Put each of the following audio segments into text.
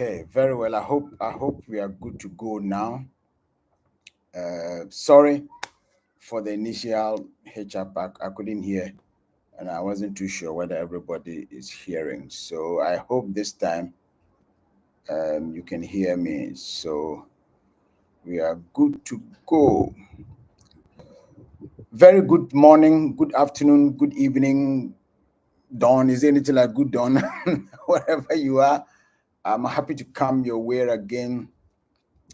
Okay, very well. I hope we are good to go now. Sorry for the initial hitch-up. I couldn't hear, and I wasn't too sure whether everybody is hearing. So I hope this time you can hear me. So we are good to go. Very good morning, good afternoon, good evening, dawn. Is there anything like good dawn? Wherever you are, I'm happy to come your way again.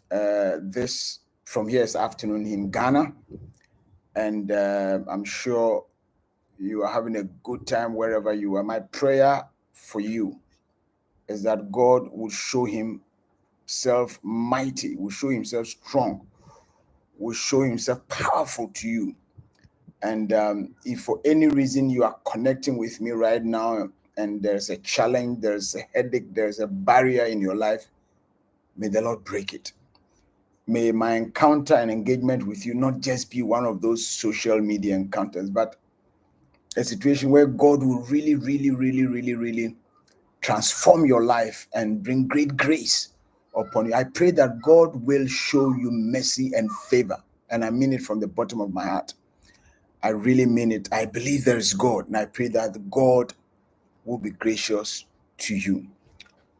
This from here is afternoon in Ghana, and I'm sure you are having a good time wherever you are. My prayer for you is that God will show Himself mighty, will show Himself strong, will show Himself powerful to you. And if for any reason you are connecting with me right now and there's a challenge, there's a headache, there's a barrier in your life, may the Lord break it. May my encounter and engagement with you not just be one of those social media encounters, but a situation where God will really, really, really, really, really transform your life and bring great grace upon you. I pray that God will show you mercy and favor. And I mean it from the bottom of my heart. I really mean it. I believe there is God, and I pray that God will be gracious to you.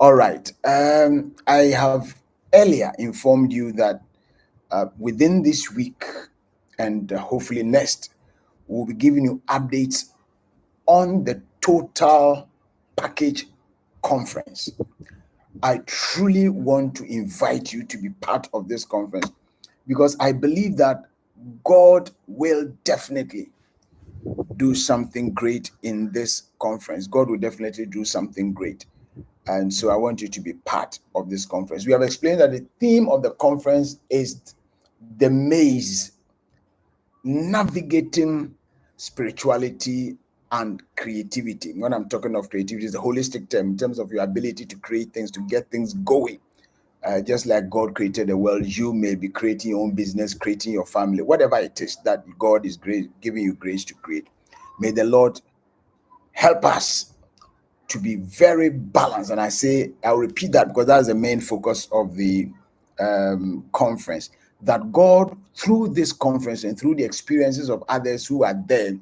All right. I have earlier informed you that within this week and hopefully next, we'll be giving you updates on the total package conference. I truly want to invite you to be part of this conference because I believe that God will definitely do something great in this conference. God will definitely do something great. And so I want you to be part of this conference. We have explained that the theme of the conference is the maze, navigating spirituality and creativity. When I'm talking of creativity, it's a holistic term in terms of your ability to create things, to get things going. Just like God created the world, you may be creating your own business, creating your family, whatever it is that God is giving you grace to create. May the Lord help us to be very balanced. And I'll repeat that because that's the main focus of the conference. That God, through this conference and through the experiences of others who are there,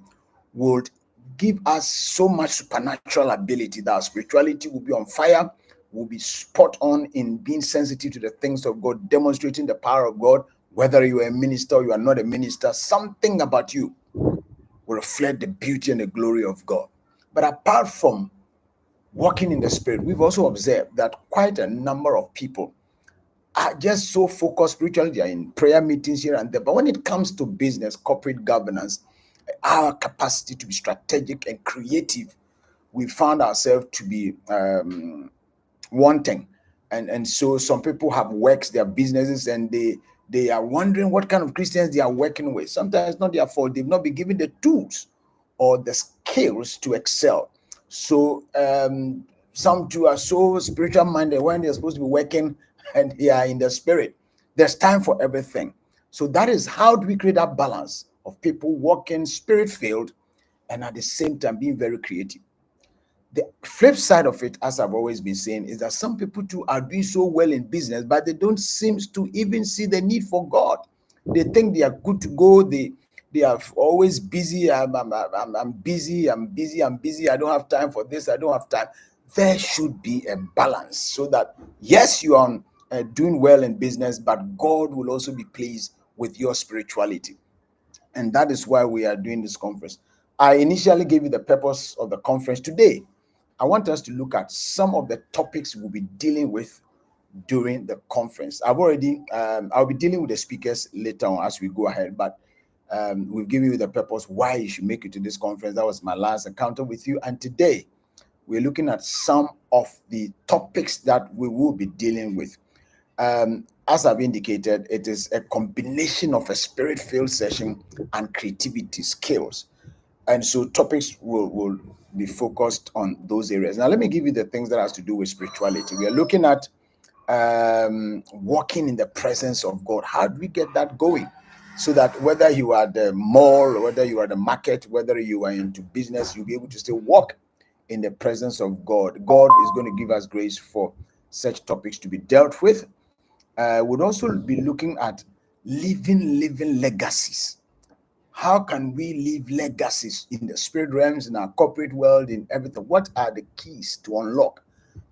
would give us so much supernatural ability that our spirituality will be on fire, will be spot on in being sensitive to the things of God, demonstrating the power of God. Whether you are a minister or you are not a minister, something about you will reflect the beauty and the glory of God. But apart from walking in the Spirit, we've also observed that quite a number of people are just so focused spiritually. They are in prayer meetings here and there. But when it comes to business, corporate governance, our capacity to be strategic and creative, we found ourselves to be wanting. And so some people have works, their businesses, and they are wondering what kind of Christians they are working with. Sometimes it's not their fault. They've not been given the tools or the skills to excel. So some too are so spiritual minded when they're supposed to be working and they are in the spirit. There's time for everything. So that is how do we create that balance of people working spirit filled and at the same time being very creative. The flip side of it, as I've always been saying, is that some people too are doing so well in business, but they don't seem to even see the need for God. They think they are good to go. They are always busy. I'm busy. I'm busy. I'm busy. I don't have time for this. I don't have time. There should be a balance so that yes, you are doing well in business, but God will also be pleased with your spirituality. And that is why we are doing this conference. I initially gave you the purpose of the conference today. I want us to look at some of the topics we'll be dealing with during the conference. I'll be dealing with the speakers later on as we go ahead, but we've given you the purpose why you should make it to this conference. That was my last encounter with you. And today, we're looking at some of the topics that we will be dealing with. As I've indicated, it is a combination of a spirit-filled session and creativity skills. And so topics will be focused on those areas. Now, let me give you the things that has to do with spirituality. We are looking at walking in the presence of God. How do we get that going? So that whether you are the mall, or whether you are the market, whether you are into business, you'll be able to still walk in the presence of God. God is going to give us grace for such topics to be dealt with. We'll also be looking at living legacies. How can we leave legacies in the spirit realms, in our corporate world, in everything? What are the keys to unlock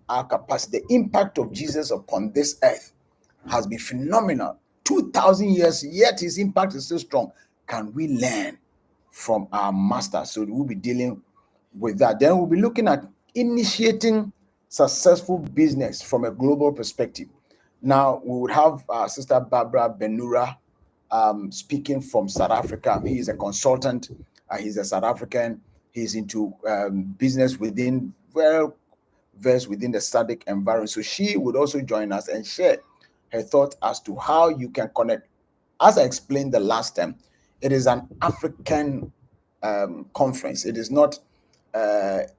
our capacity? The impact of Jesus upon this earth has been phenomenal. 2,000 years, yet his impact is still strong. Can we learn from our master? So we'll be dealing with that. Then we'll be looking at initiating successful business from a global perspective. Now, we would have Sister Barbara Benura speaking from South Africa. He is a consultant. He's a South African. He's into business within, well versed within the SADC environment. So she would also join us and share her thoughts as to how you can connect. As I explained the last time, it is an African conference. It is not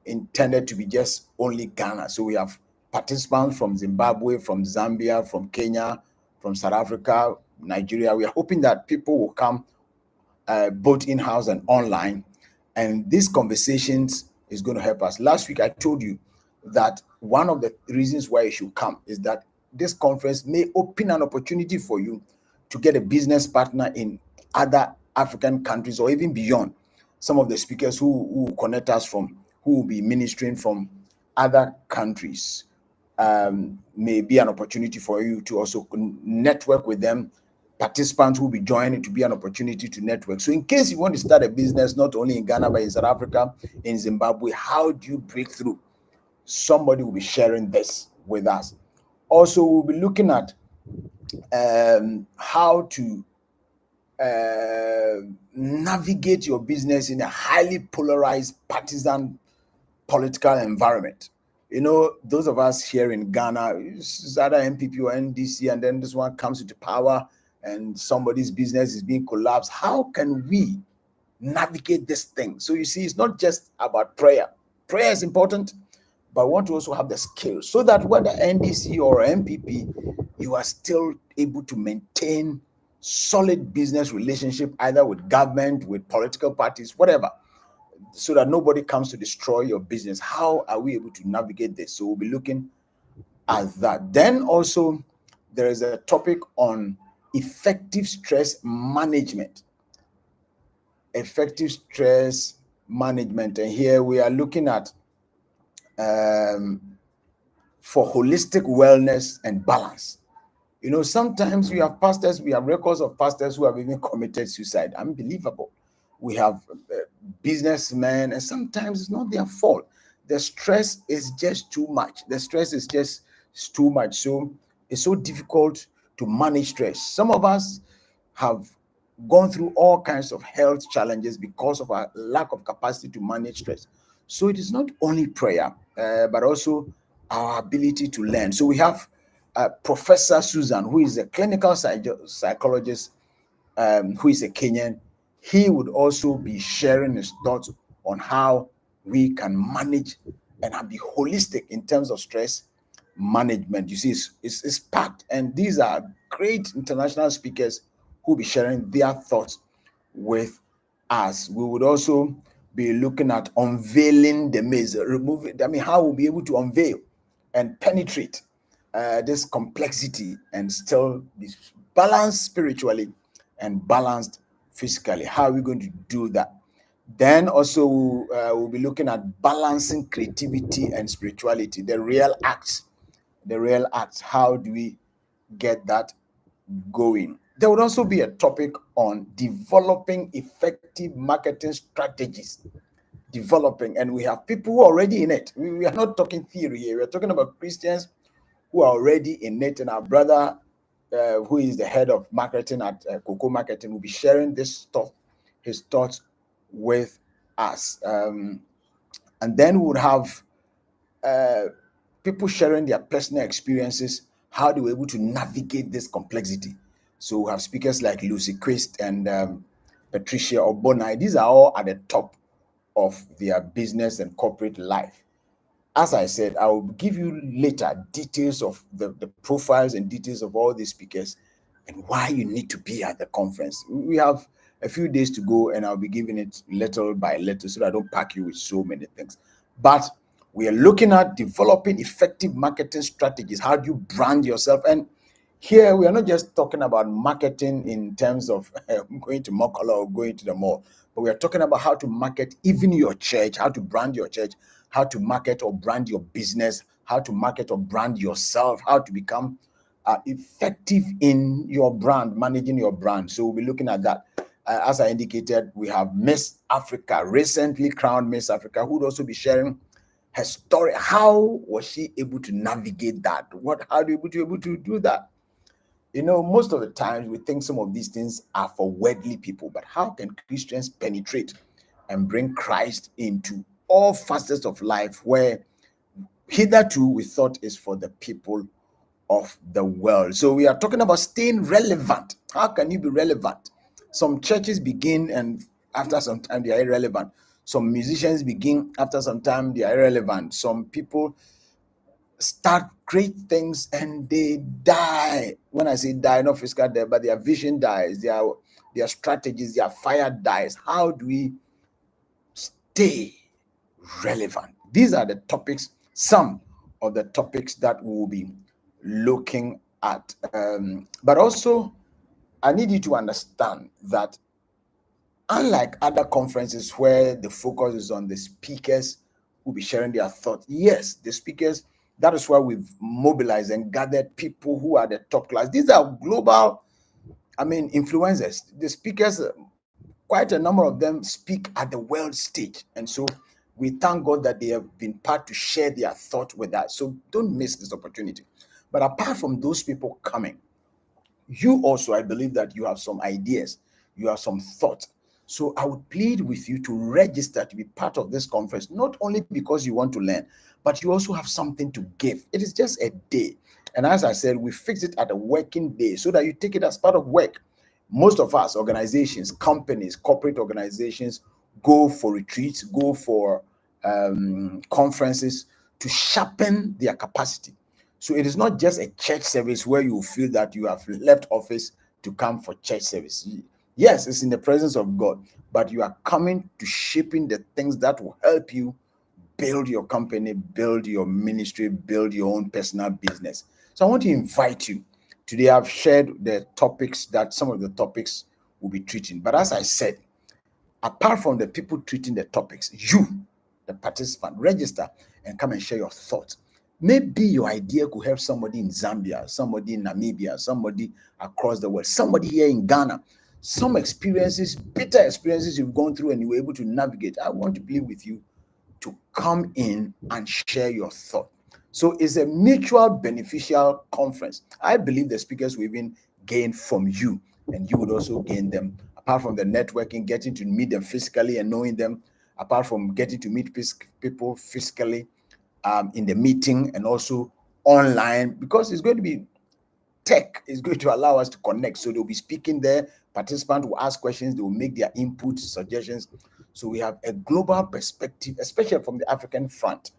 intended to be just only Ghana. So we have participants from Zimbabwe, from Zambia, from Kenya, from South Africa, Nigeria. We are hoping that people will come both in-house and online. And these conversations is going to help us. Last week, I told you that one of the reasons why you should come is that this conference may open an opportunity for you to get a business partner in other African countries or even beyond. Some of the speakers who connect us from, who will be ministering from other countries, may be an opportunity for you to also network with them. Participants who will be joining to be an opportunity to network. So in case you want to start a business, not only in Ghana, but in South Africa, in Zimbabwe, how do you break through? Somebody will be sharing this with us. Also, we'll be looking at how to navigate your business in a highly polarized, partisan political environment. You know, those of us here in Ghana, it's either NPP or NDC, and then this one comes into power and somebody's business is being collapsed. How can we navigate this thing? So you see, it's not just about prayer. Prayer is important, but we want to also have the skills so that whether NDC or NPP, you are still able to maintain solid business relationship, either with government, with political parties, whatever, so that nobody comes to destroy your business. How are we able to navigate this? So we'll be looking at that. Then also, there is a topic on effective stress management. Effective stress management. And here we are looking at for holistic wellness and balance. You know, sometimes we have pastors, we have records of pastors who have even committed suicide. Unbelievable. We have businessmen, and sometimes it's not their fault. The stress is just too much. The stress is just too much. So it's so difficult to manage stress. Some of us have gone through all kinds of health challenges because of our lack of capacity to manage stress. So it is not only prayer, but also our ability to learn. So we have Professor Susan, who is a clinical psychologist, who is a Kenyan. He would also be sharing his thoughts on how we can manage and be holistic in terms of stress management. You see, it's packed, and these are great international speakers who will be sharing their thoughts with us. We would also be looking at unveiling the maze, how we'll be able to unveil and penetrate this complexity and still be balanced spiritually and balanced physically. How are we going to do that? Then also we'll be looking at balancing creativity and spirituality, the real acts. How do we get that going? There would also be a topic on developing effective marketing strategies. And we have people who are already in it. We are not talking theory here. We're talking about Christians who are already in it. And our brother, who is the head of marketing at Cocoa Marketing, will be sharing his thoughts with us. And then we would have people sharing their personal experiences, how they were able to navigate this complexity. So we have speakers like Lucy Christ and Patricia Obonai. These are all at the top of their business and corporate life. As I said, I will give you later details of the profiles and details of all these speakers and why you need to be at the conference. We have a few days to go, and I'll be giving it little by little so that I don't pack you with so many things. But We are looking at developing effective marketing strategies. How do you brand yourself? And here we are not just talking about marketing in terms of going to Mokola or going to the mall, but we are talking about how to market even your church, how to brand your church, how to market or brand your business, how to market or brand yourself, how to become effective in your brand, managing your brand. So we'll be looking at that. As I indicated, we have Miss Africa, recently crowned Miss Africa, who would also be sharing her story. How was she able to navigate that? How do you able to do that? You know, most of the times we think some of these things are for worldly people, but how can Christians penetrate and bring Christ into all facets of life where hitherto we thought is for the people of the world? So we are talking about staying relevant. How can you be relevant? Some churches begin and after some time they are irrelevant. Some musicians begin, after some time they are irrelevant. Some people start great things and they die. When I say die, not physical death, but their vision dies, their strategies, their fire dies. How do we stay relevant? These are the topics, some of the topics that we will be looking at. But also, I need you to understand that unlike other conferences where the focus is on the speakers who will be sharing their thoughts, yes, the speakers, that is why we've mobilized and gathered people who are the top class. These are global, influencers. The speakers, quite a number of them speak at the world stage. And so we thank God that they have been part to share their thought with us. So don't miss this opportunity. But apart from those people coming, you also, I believe that you have some ideas, you have some thoughts. So I would plead with you to register to be part of this conference, not only because you want to learn, but you also have something to give. It is just a day. And as I said, we fix it at a working day so that you take it as part of work. Most of us, organizations, companies, corporate organizations, go for retreats, go for conferences to sharpen their capacity. So it is not just a church service where you feel that you have left office to come for church service. Yes, it's in the presence of God, but you are coming to shaping the things that will help you build your company, build your ministry, build your own personal business. So I want to invite you. Today I've shared the topics that some of the topics will be treating. But as I said, apart from the people treating the topics, you, the participant, register and come and share your thoughts. Maybe your idea could help somebody in Zambia, somebody in Namibia, somebody across the world, somebody here in Ghana. Some experiences, bitter experiences you've gone through and you were able to navigate. I want to plead with you to come in and share your thought. So it's a mutual beneficial conference. I believe the speakers will even gain from you, and you would also gain them. Apart from the networking, getting to meet them physically and knowing them, apart from getting to meet people physically in the meeting and also online, because it's going to be tech is going to allow us to connect. So they'll be speaking there. Participants will ask questions. They will make their input, suggestions. So we have a global perspective, especially from the African front,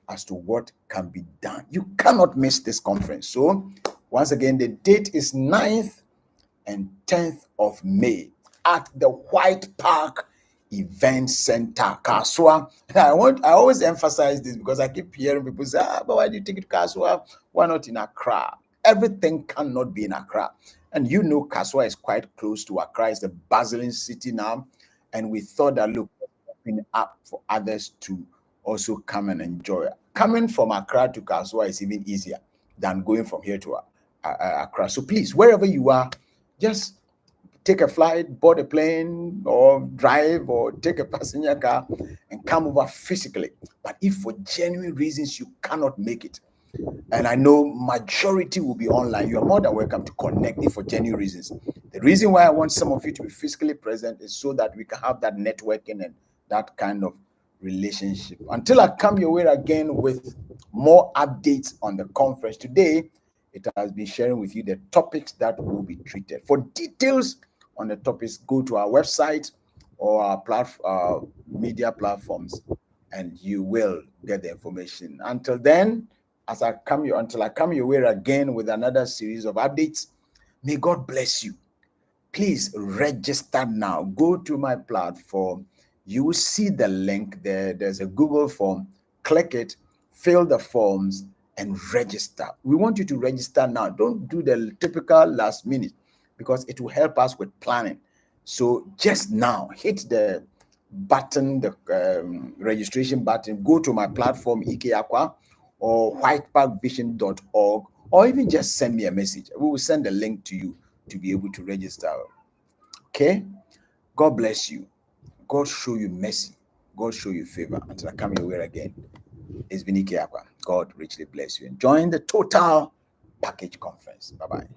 as to what can be done. You cannot miss this conference. So once again, the date is 9th and 10th of May at the White Park Event Center, Kaswa. I always emphasize this because I keep hearing people say, but why do you take it to Kaswa? Why not in Accra? Everything cannot be in Accra. And you know, Kaswa is quite close to Accra. It's the bustling city now. And we thought that, look, open up for others to also come and enjoy. Coming from Accra to Kaswa is even easier than going from here to Accra. So please, wherever you are, just take a flight, board a plane, or drive, or take a passenger car and come over physically. But if for genuine reasons you cannot make it, and I know majority will be online, you are more than welcome to connect if for genuine reasons. The reason why I want some of you to be physically present is so that we can have that networking and that kind of relationship. Until I come your way again with more updates on the conference today, it has been sharing with you the topics that will be treated. For details on the topics, go to our website or our media platforms, and you will get the information. Until then, until I come your way again with another series of updates, may God bless you. Please register now. Go to my platform. You will see the link there. There's a Google form. Click it fill the forms, and register. We want you to register now. Don't do the typical last minute, because it will help us with planning. So just now, hit the button, the registration button, go to my platform, Ike or whiteparkvision.org, or even just send me a message. We will send a link to you to be able to register. Okay? God bless you. God show you mercy. God show you favor until I come your way again. It's been Ike Akwa. God richly bless you. And join the Total Package Conference. Bye-bye.